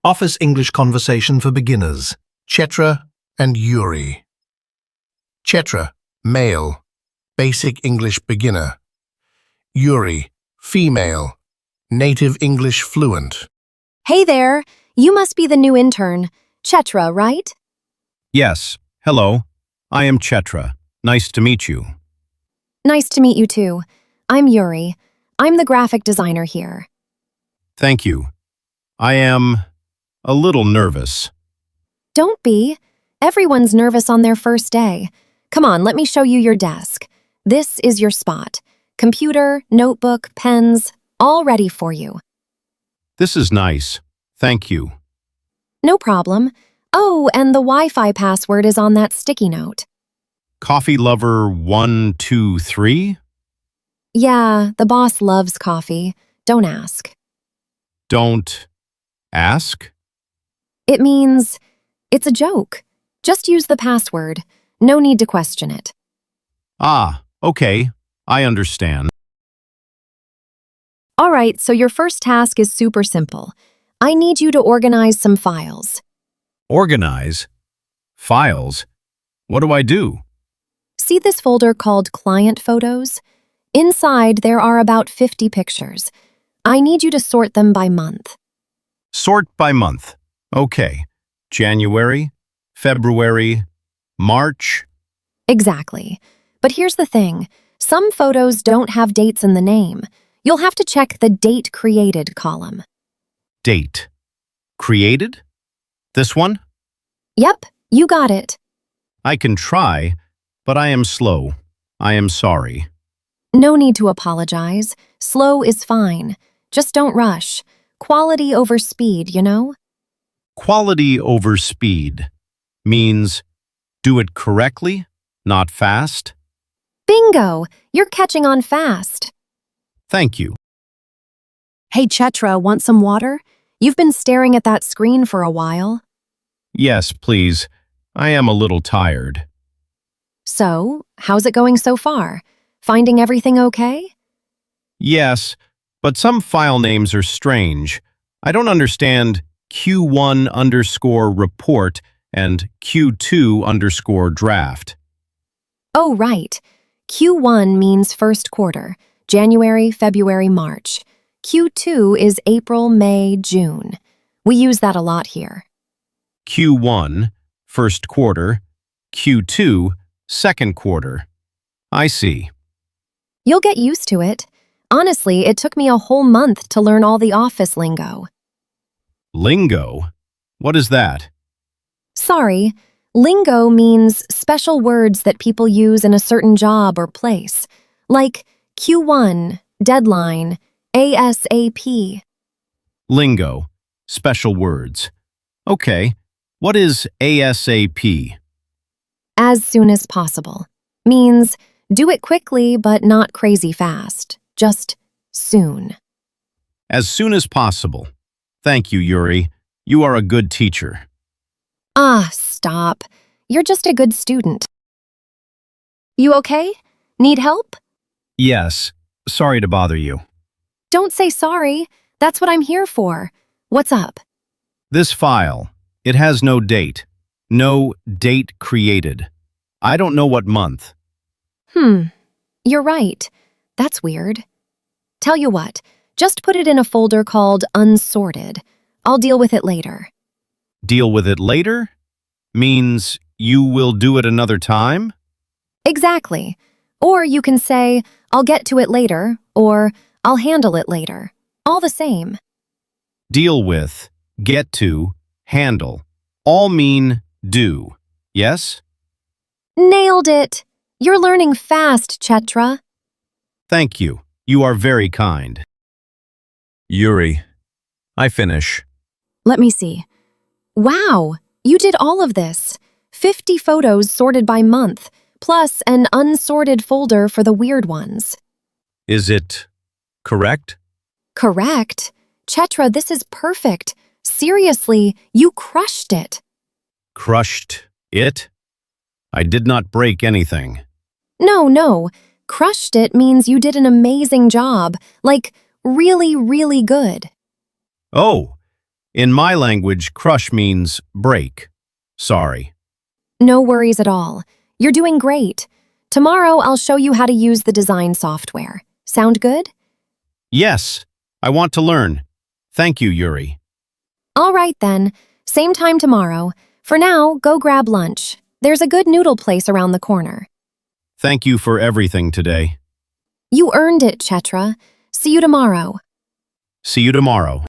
Office English conversation for beginners. Chetra and Yuri. Chetra, male, basic English beginner. Yuri, female, native English fluent. Hey there, you must be the new intern. Chetra, right? Yes. Hello. I am Chetra. Nice to meet you. Nice to meet you too. I'm Yuri. I'm the graphic designer here. Thank you. I am a little nervous. Don't be. Everyone's nervous on their first day. Come on, let me show you your desk. This is your spot. Computer, notebook, pens, all ready for you. This is nice. Thank you. No problem. Oh, and the Wi-Fi password is on that sticky note. Coffee lover 123? Yeah, the boss loves coffee. Don't ask. Don't ask? It means it's a joke. Just use the password. No need to question it. Ah, okay. I understand. All right, so your first task is super simple. I need you to organize some files. Organize? Files? What do I do? See this folder called Client Photos? Inside, there are about 50 pictures. I need you to sort them by month. Sort by month. Okay. January, February, March. Exactly. But here's the thing. Some photos don't have dates in the name. You'll have to check the Date Created column. Date. Created? This one? Yep, you got it. I can try, but I am slow. I am sorry. No need to apologize. Slow is fine. Just don't rush. Quality over speed, you know? Quality over speed means do it correctly, not fast. Bingo! You're catching on fast. Thank you. Hey, Chetra, want some water? You've been staring at that screen for a while. Yes, please. I am a little tired. So, how's it going so far? Finding everything okay? Yes, but some file names are strange. I don't understand Q1_report and Q2_draft. Oh, right. Q1 means first quarter, January, February, March. Q2 is April, May, June. We use that a lot here. Q1, first quarter. Q2, second quarter. I see. You'll get used to it. Honestly, it took me a whole month to learn all the office lingo. Lingo? What is that? Sorry, lingo means special words that people use in a certain job or place, like Q1, deadline, ASAP. Lingo. Special words. Okay. What is ASAP? As soon as possible. Means do it quickly but not crazy fast. Just soon. As soon as possible. Thank you, Yuri. You are a good teacher. Ah, stop. You're just a good student. You okay? Need help? Yes. Sorry to bother you. Don't say sorry. That's what I'm here for. What's up? This file, it has no date. No date created. I don't know what month. You're right. That's weird. Tell you what, just put it in a folder called Unsorted. I'll deal with it later. Deal with it later? Means you will do it another time? Exactly. Or you can say, I'll get to it later, or I'll handle it later. All the same. Deal with, get to, handle. All mean do. Yes? Nailed it! You're learning fast, Chetra. Thank you. You are very kind. Yuri, I finish. Let me see. Wow, you did all of this. 50 photos sorted by month, plus an unsorted folder for the weird ones. Is it correct? Correct. Chetra, this is perfect. Seriously, you crushed it. Crushed it? I did not break anything. No. Crushed it means you did an amazing job. Like, really, really good. Oh, In my language, crush means break. Sorry. No worries at all. You're doing great. Tomorrow I'll show you how to use the design software. Sound good? Yes, I want to learn. Thank you, Yuri. All right then. Same time tomorrow. For now, go grab lunch. There's a good noodle place around the corner. Thank you for everything today. You earned it, Chetra. See you tomorrow. See you tomorrow.